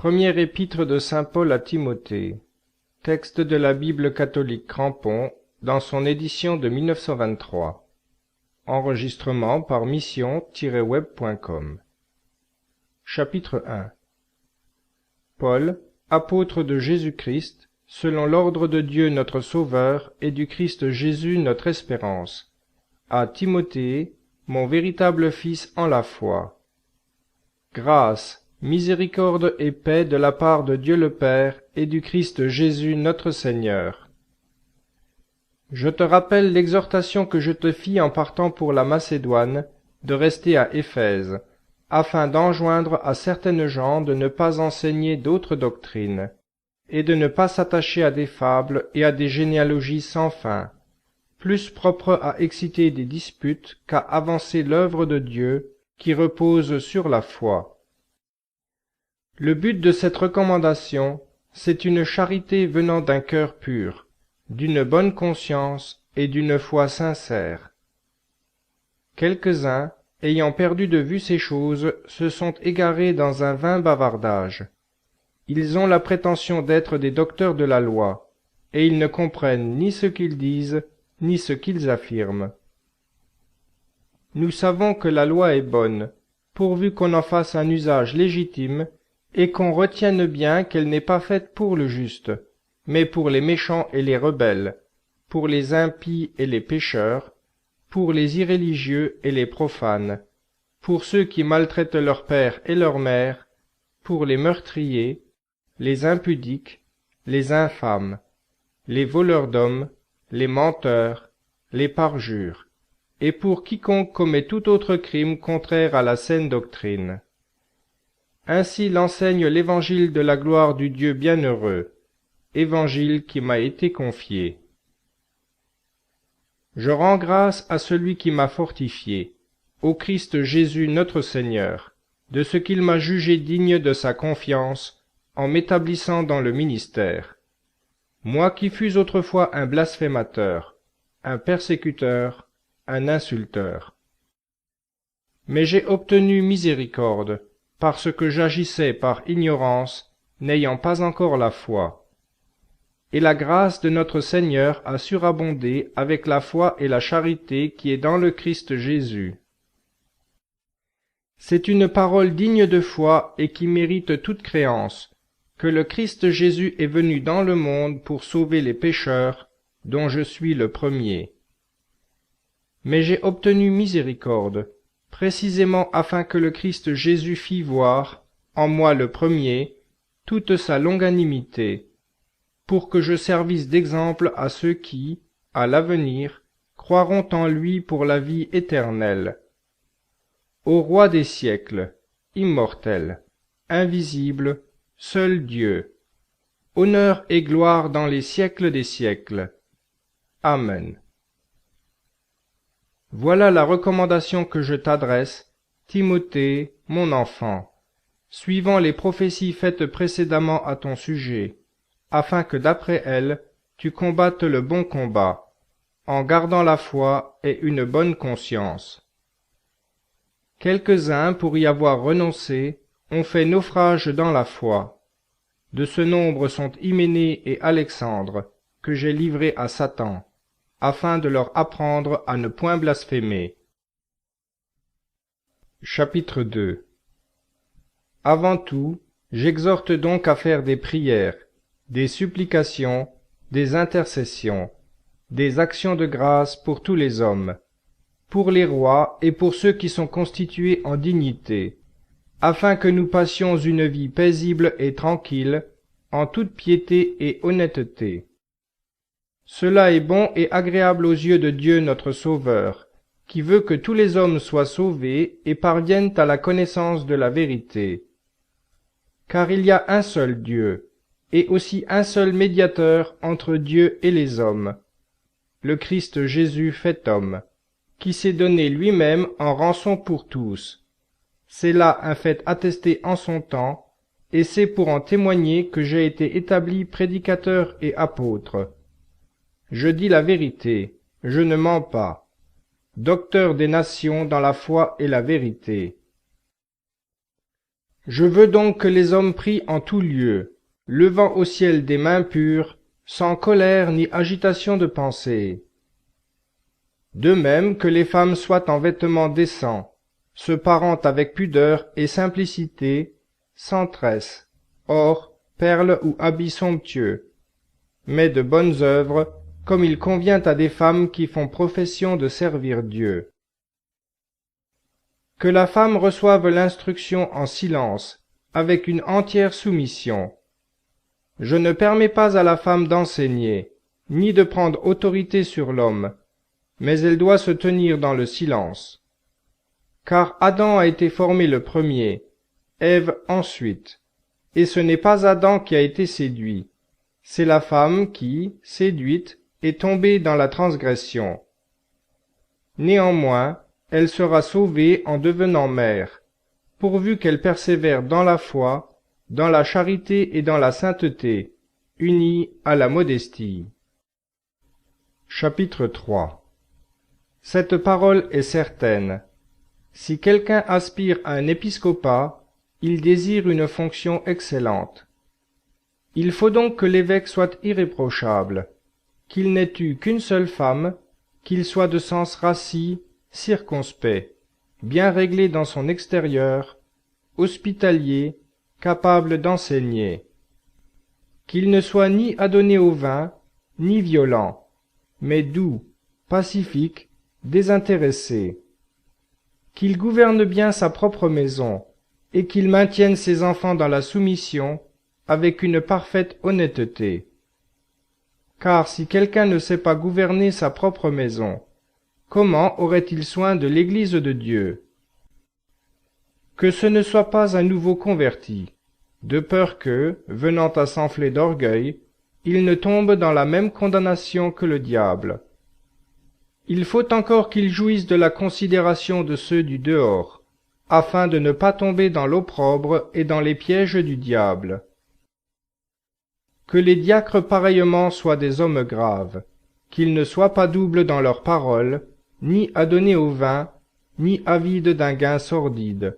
Première épître de saint Paul à Timothée. Texte de la Bible catholique Crampon, dans son édition de 1923. Enregistrement par mission-web.com. Chapitre 1. Paul, apôtre de Jésus-Christ, selon l'ordre de Dieu notre Sauveur et du Christ Jésus notre espérance, à Timothée, mon véritable fils en la foi. Grâce, miséricorde et paix de la part de Dieu le Père et du Christ Jésus notre Seigneur. Je te rappelle l'exhortation que je te fis en partant pour la Macédoine, de rester à Éphèse, afin d'enjoindre à certaines gens de ne pas enseigner d'autres doctrines, et de ne pas s'attacher à des fables et à des généalogies sans fin, plus propres à exciter des disputes qu'à avancer l'œuvre de Dieu, qui repose sur la foi. Le but de cette recommandation, c'est une charité venant d'un cœur pur, d'une bonne conscience et d'une foi sincère. Quelques-uns, ayant perdu de vue ces choses, se sont égarés dans un vain bavardage. Ils ont la prétention d'être des docteurs de la loi, et ils ne comprennent ni ce qu'ils disent, ni ce qu'ils affirment. Nous savons que la loi est bonne, pourvu qu'on en fasse un usage légitime, et qu'on retienne bien qu'elle n'est pas faite pour le juste, mais pour les méchants et les rebelles, pour les impies et les pécheurs, pour les irréligieux et les profanes, pour ceux qui maltraitent leur père et leur mère, pour les meurtriers, les impudiques, les infâmes, les voleurs d'hommes, les menteurs, les parjures, et pour quiconque commet tout autre crime contraire à la saine doctrine. Ainsi l'enseigne l'évangile de la gloire du Dieu bienheureux, évangile qui m'a été confié. Je rends grâce à celui qui m'a fortifié, au Christ Jésus notre Seigneur, de ce qu'il m'a jugé digne de sa confiance, en m'établissant dans le ministère. Moi qui fus autrefois un blasphémateur, un persécuteur, un insulteur. Mais j'ai obtenu miséricorde, parce que j'agissais par ignorance, n'ayant pas encore la foi. Et la grâce de notre Seigneur a surabondé avec la foi et la charité qui est dans le Christ Jésus. C'est une parole digne de foi et qui mérite toute créance, que le Christ Jésus est venu dans le monde pour sauver les pécheurs, dont je suis le premier. Mais j'ai obtenu miséricorde, précisément afin que le Christ Jésus fît voir, en moi le premier, toute sa longanimité, pour que je servisse d'exemple à ceux qui, à l'avenir, croiront en lui pour la vie éternelle. Au Roi des siècles, immortel, invisible, seul Dieu, honneur et gloire dans les siècles des siècles. Amen. Voilà la recommandation que je t'adresse, Timothée, mon enfant, suivant les prophéties faites précédemment à ton sujet, afin que d'après elles, tu combattes le bon combat, en gardant la foi et une bonne conscience. Quelques-uns, pour y avoir renoncé, ont fait naufrage dans la foi. De ce nombre sont Hyménée et Alexandre, que j'ai livrés à Satan, afin de leur apprendre à ne point blasphémer. Chapitre 2. Avant tout, j'exhorte donc à faire des prières, des supplications, des intercessions, des actions de grâce pour tous les hommes, pour les rois et pour ceux qui sont constitués en dignité, afin que nous passions une vie paisible et tranquille, en toute piété et honnêteté. Cela est bon et agréable aux yeux de Dieu notre Sauveur, qui veut que tous les hommes soient sauvés et parviennent à la connaissance de la vérité. Car il y a un seul Dieu, et aussi un seul médiateur entre Dieu et les hommes, le Christ Jésus fait homme, qui s'est donné lui-même en rançon pour tous. C'est là un fait attesté en son temps, et c'est pour en témoigner que j'ai été établi prédicateur et apôtre. Je dis la vérité, je ne mens pas, docteur des nations dans la foi et la vérité. Je veux donc que les hommes prient en tout lieu, levant au ciel des mains pures, sans colère ni agitation de pensée. De même que les femmes soient en vêtements décents, se parant avec pudeur et simplicité, sans tresse, or, perles ou habits somptueux, mais de bonnes œuvres, comme il convient à des femmes qui font profession de servir Dieu. Que la femme reçoive l'instruction en silence, avec une entière soumission. Je ne permets pas à la femme d'enseigner, ni de prendre autorité sur l'homme, mais elle doit se tenir dans le silence. Car Adam a été formé le premier, Ève ensuite, et ce n'est pas Adam qui a été séduit, c'est la femme qui, séduite, est tombée dans la transgression. Néanmoins, elle sera sauvée en devenant mère, pourvu qu'elle persévère dans la foi, dans la charité et dans la sainteté, unie à la modestie. Chapitre 3. Cette parole est certaine. Si quelqu'un aspire à un épiscopat, il désire une fonction excellente. Il faut donc que l'évêque soit irréprochable, qu'il n'ait eu qu'une seule femme, qu'il soit de sens rassis, circonspect, bien réglé dans son extérieur, hospitalier, capable d'enseigner. Qu'il ne soit ni adonné au vin, ni violent, mais doux, pacifique, désintéressé. Qu'il gouverne bien sa propre maison, et qu'il maintienne ses enfants dans la soumission, avec une parfaite honnêteté. Car si quelqu'un ne sait pas gouverner sa propre maison, comment aurait-il soin de l'Église de Dieu? Que ce ne soit pas un nouveau converti, de peur que, venant à s'enfler d'orgueil, il ne tombe dans la même condamnation que le diable. Il faut encore qu'il jouisse de la considération de ceux du dehors, afin de ne pas tomber dans l'opprobre et dans les pièges du diable. Que les diacres pareillement soient des hommes graves, qu'ils ne soient pas doubles dans leurs paroles, ni adonnés au vin, ni avides d'un gain sordide,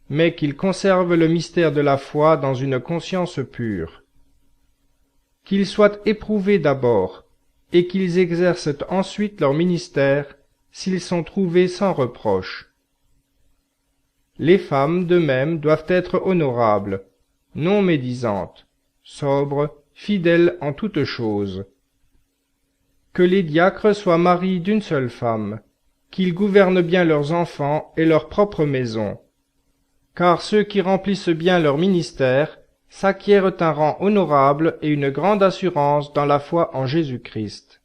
mais qu'ils conservent le mystère de la foi dans une conscience pure. Qu'ils soient éprouvés d'abord, et qu'ils exercent ensuite leur ministère, s'ils sont trouvés sans reproche. Les femmes, de même, doivent être honorables, non médisantes, sobres, fidèles en toutes choses. Que les diacres soient maris d'une seule femme, qu'ils gouvernent bien leurs enfants et leur propre maison. Car ceux qui remplissent bien leur ministère s'acquièrent un rang honorable et une grande assurance dans la foi en Jésus-Christ.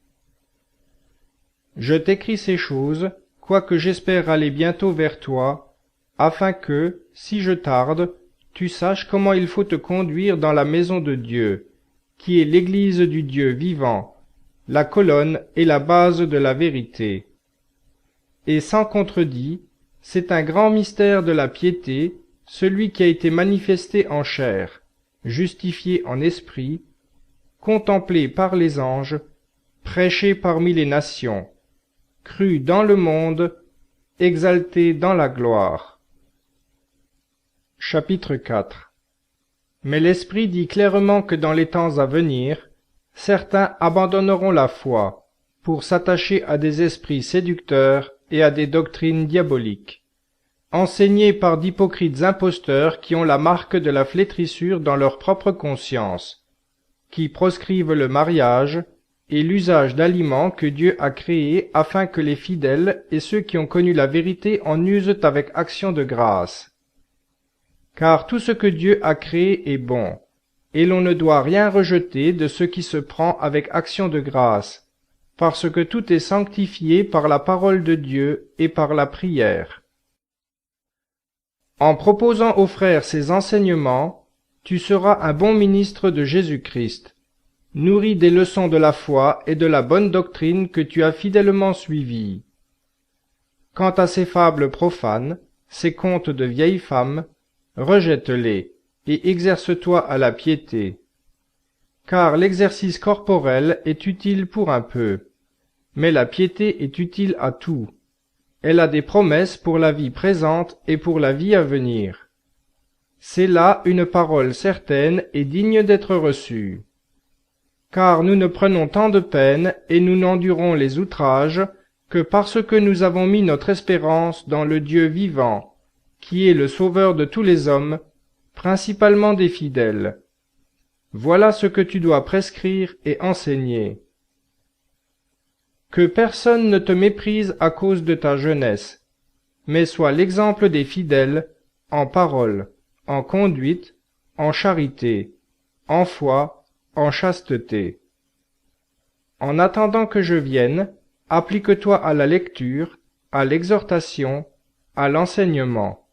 Je t'écris ces choses, quoique j'espère aller bientôt vers toi, afin que, si je tarde, tu saches comment il faut te conduire dans la maison de Dieu, qui est l'Église du Dieu vivant, la colonne et la base de la vérité. Et sans contredit, c'est un grand mystère de la piété, celui qui a été manifesté en chair, justifié en esprit, contemplé par les anges, prêché parmi les nations, cru dans le monde, exalté dans la gloire. Chapitre 4. Mais l'Esprit dit clairement que dans les temps à venir, certains abandonneront la foi, pour s'attacher à des esprits séducteurs et à des doctrines diaboliques, enseignés par d'hypocrites imposteurs qui ont la marque de la flétrissure dans leur propre conscience, qui proscrivent le mariage et l'usage d'aliments que Dieu a créés afin que les fidèles et ceux qui ont connu la vérité en usent avec action de grâce. Car tout ce que Dieu a créé est bon, et l'on ne doit rien rejeter de ce qui se prend avec action de grâce, parce que tout est sanctifié par la parole de Dieu et par la prière. En proposant aux frères ces enseignements, tu seras un bon ministre de Jésus-Christ, nourri des leçons de la foi et de la bonne doctrine que tu as fidèlement suivies. Quant à ces fables profanes, ces contes de vieilles femmes, rejette-les, et exerce-toi à la piété. Car l'exercice corporel est utile pour un peu, mais la piété est utile à tout. Elle a des promesses pour la vie présente et pour la vie à venir. C'est là une parole certaine et digne d'être reçue. Car nous ne prenons tant de peine et nous n'endurons les outrages que parce que nous avons mis notre espérance dans le Dieu vivant, qui est le Sauveur de tous les hommes, principalement des fidèles. Voilà ce que tu dois prescrire et enseigner. Que personne ne te méprise à cause de ta jeunesse, mais sois l'exemple des fidèles, en parole, en conduite, en charité, en foi, en chasteté. En attendant que je vienne, applique-toi à la lecture, à l'exhortation, à l'enseignement.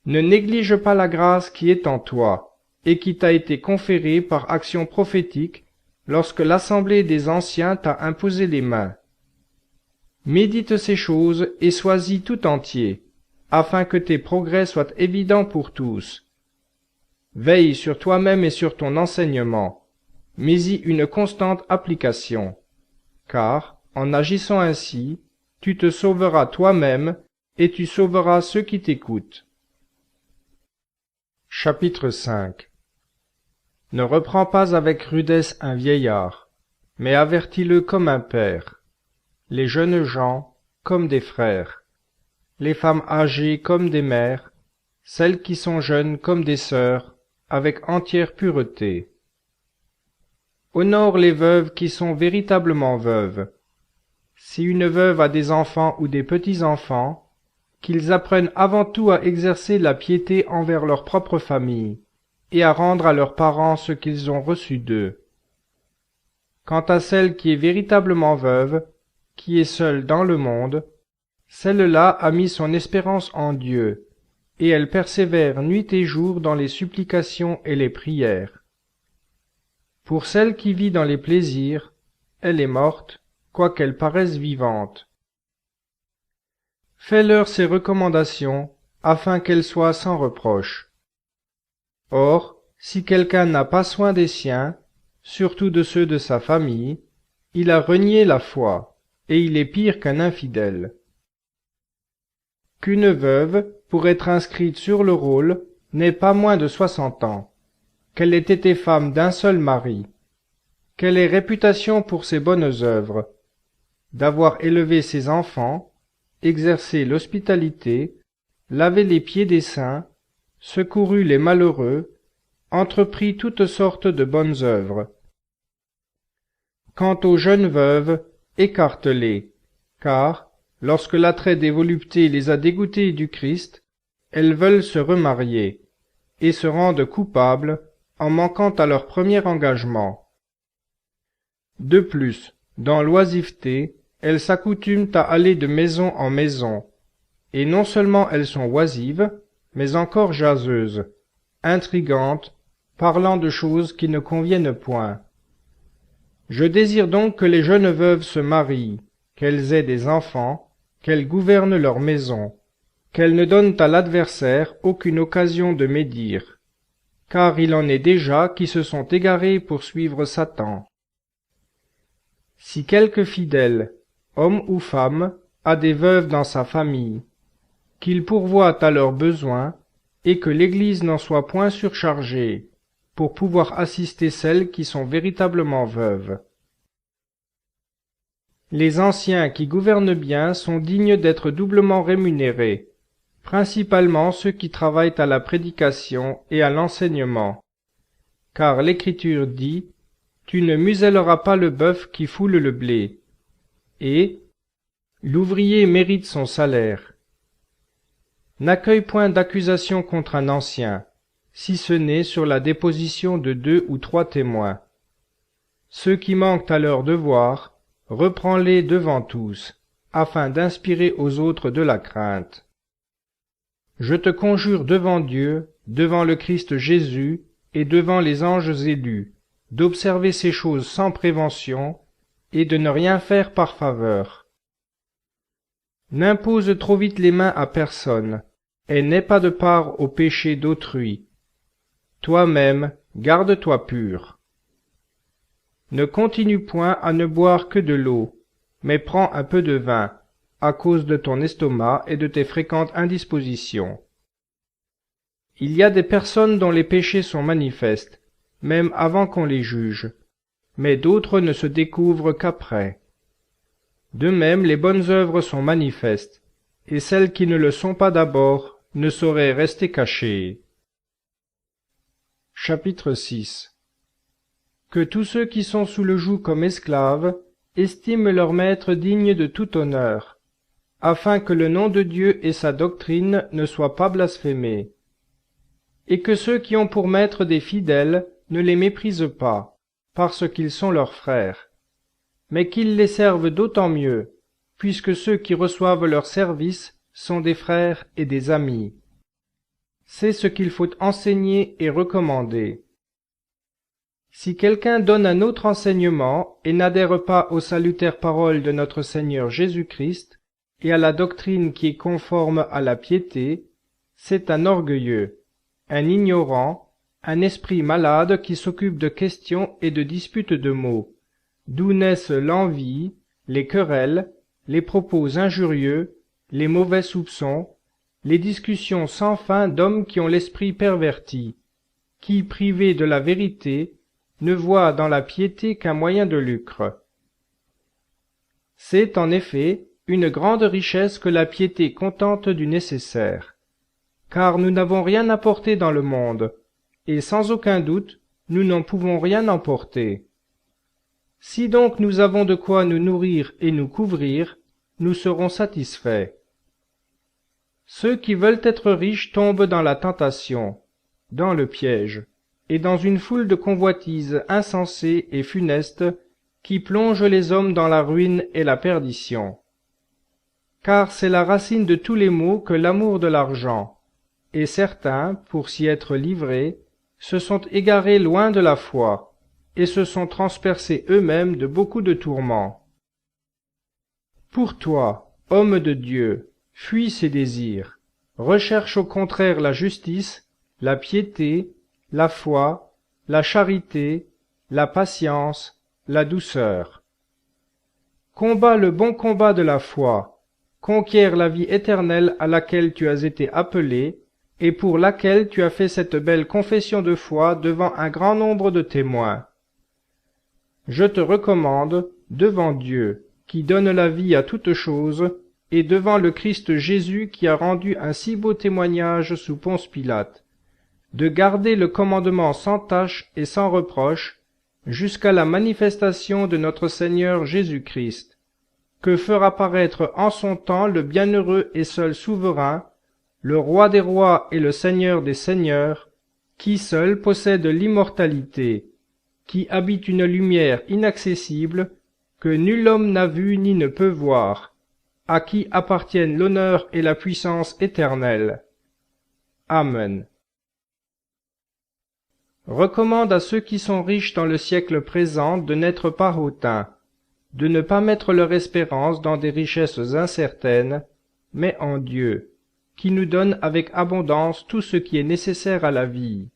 Ne néglige pas la grâce qui est en toi, et qui t'a été conférée par action prophétique lorsque l'assemblée des anciens t'a imposé les mains. Médite ces choses et sois-y tout entier, afin que tes progrès soient évidents pour tous. Veille sur toi-même et sur ton enseignement, mets-y une constante application, car, en agissant ainsi, tu te sauveras toi-même et tu sauveras ceux qui t'écoutent. Chapitre 5. Ne reprends pas avec rudesse un vieillard, mais avertis-le comme un père, les jeunes gens comme des frères, les femmes âgées comme des mères, celles qui sont jeunes comme des sœurs, avec entière pureté. Honore les veuves qui sont véritablement veuves. Si une veuve a des enfants ou des petits-enfants, qu'ils apprennent avant tout à exercer la piété envers leur propre famille, et à rendre à leurs parents ce qu'ils ont reçu d'eux. Quant à celle qui est véritablement veuve, qui est seule dans le monde, celle-là a mis son espérance en Dieu, et elle persévère nuit et jour dans les supplications et les prières. Pour celle qui vit dans les plaisirs, elle est morte, quoiqu'elle paraisse vivante. Fais-leur ces recommandations, afin qu'elles soient sans reproche. Or, si quelqu'un n'a pas soin des siens, surtout de ceux de sa famille, il a renié la foi, et il est pire qu'un infidèle. Qu'une veuve, pour être inscrite sur le rôle, n'ait pas moins de 60 ans, qu'elle ait été femme d'un seul mari, qu'elle ait réputation pour ses bonnes œuvres, d'avoir élevé ses enfants, exercé l'hospitalité, lavé les pieds des saints, secouru les malheureux, entrepris toutes sortes de bonnes œuvres. Quant aux jeunes veuves, écarte-les, car, lorsque l'attrait des voluptés les a dégoûtées du Christ, elles veulent se remarier, et se rendent coupables en manquant à leur premier engagement. De plus, dans l'oisiveté, elles s'accoutument à aller de maison en maison, et non seulement elles sont oisives, mais encore jaseuses, intrigantes, parlant de choses qui ne conviennent point. Je désire donc que les jeunes veuves se marient, qu'elles aient des enfants, qu'elles gouvernent leur maison, qu'elles ne donnent à l'adversaire aucune occasion de médire, car il en est déjà qui se sont égarés pour suivre Satan. Si quelque fidèle, homme ou femme, a des veuves dans sa famille, qu'il pourvoie à leurs besoins, et que l'Église n'en soit point surchargée, pour pouvoir assister celles qui sont véritablement veuves. Les anciens qui gouvernent bien sont dignes d'être doublement rémunérés, principalement ceux qui travaillent à la prédication et à l'enseignement. Car l'Écriture dit, « Tu ne muselleras pas le bœuf qui foule le blé », et « L'ouvrier mérite son salaire ». N'accueille point d'accusation contre un ancien, si ce n'est sur la déposition de 2 ou 3 témoins. Ceux qui manquent à leur devoir, reprends-les devant tous, afin d'inspirer aux autres de la crainte. Je te conjure devant Dieu, devant le Christ Jésus, et devant les anges élus, d'observer ces choses sans prévention, et de ne rien faire par faveur. N'impose trop vite les mains à personne, et n'aie pas de part au péché d'autrui. Toi-même, garde-toi pur. Ne continue point à ne boire que de l'eau, mais prends un peu de vin, à cause de ton estomac et de tes fréquentes indispositions. Il y a des personnes dont les péchés sont manifestes, même avant qu'on les juge, mais d'autres ne se découvrent qu'après. De même, les bonnes œuvres sont manifestes, et celles qui ne le sont pas d'abord ne sauraient rester cachées. Chapitre 6. Que tous ceux qui sont sous le joug comme esclaves estiment leur maître digne de tout honneur, afin que le nom de Dieu et sa doctrine ne soient pas blasphémés. Et que ceux qui ont pour maître des fidèles ne les méprisent pas, parce qu'ils sont leurs frères, mais qu'ils les servent d'autant mieux, puisque ceux qui reçoivent leur service sont des frères et des amis. C'est ce qu'il faut enseigner et recommander. Si quelqu'un donne un autre enseignement et n'adhère pas aux salutaires paroles de notre Seigneur Jésus-Christ et à la doctrine qui est conforme à la piété, c'est un orgueilleux, un ignorant, un esprit malade qui s'occupe de questions et de disputes de mots, d'où naissent l'envie, les querelles, les propos injurieux, les mauvais soupçons, les discussions sans fin d'hommes qui ont l'esprit perverti, qui, privés de la vérité, ne voient dans la piété qu'un moyen de lucre. C'est, en effet, une grande richesse que la piété contente du nécessaire, car nous n'avons rien apporté dans le monde, et sans aucun doute, nous n'en pouvons rien emporter. Si donc nous avons de quoi nous nourrir et nous couvrir, nous serons satisfaits. Ceux qui veulent être riches tombent dans la tentation, dans le piège, et dans une foule de convoitises insensées et funestes qui plongent les hommes dans la ruine et la perdition. Car c'est la racine de tous les maux que l'amour de l'argent, et certains, pour s'y être livrés, se sont égarés loin de la foi, et se sont transpercés eux-mêmes de beaucoup de tourments. Pour toi, homme de Dieu, fuis ces désirs, recherche au contraire la justice, la piété, la foi, la charité, la patience, la douceur. Combat le bon combat de la foi, conquiers la vie éternelle à laquelle tu as été appelé, et pour laquelle tu as fait cette belle confession de foi devant un grand nombre de témoins. Je te recommande, devant Dieu, qui donne la vie à toutes choses, et devant le Christ Jésus qui a rendu un si beau témoignage sous Ponce Pilate, de garder le commandement sans tache et sans reproche, jusqu'à la manifestation de notre Seigneur Jésus-Christ, que fera paraître en son temps le bienheureux et seul souverain, le roi des rois et le Seigneur des seigneurs, qui seul possède l'immortalité, qui habite une lumière inaccessible, que nul homme n'a vue ni ne peut voir, à qui appartiennent l'honneur et la puissance éternelle. Amen. Recommande à ceux qui sont riches dans le siècle présent de n'être pas hautains, de ne pas mettre leur espérance dans des richesses incertaines, mais en Dieu, qui nous donne avec abondance tout ce qui est nécessaire à la vie,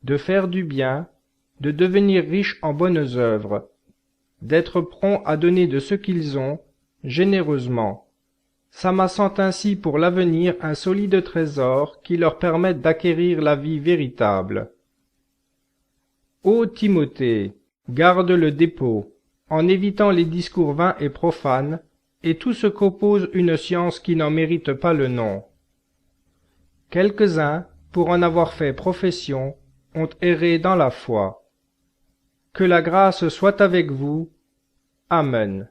de faire du bien, de devenir riches en bonnes œuvres, d'être prompts à donner de ce qu'ils ont, généreusement, s'amassant ainsi pour l'avenir un solide trésor qui leur permette d'acquérir la vie véritable. Ô Timothée, garde le dépôt, en évitant les discours vains et profanes, et tout ce qu'oppose une science qui n'en mérite pas le nom. Quelques-uns, pour en avoir fait profession, ont erré dans la foi. Que la grâce soit avec vous. Amen.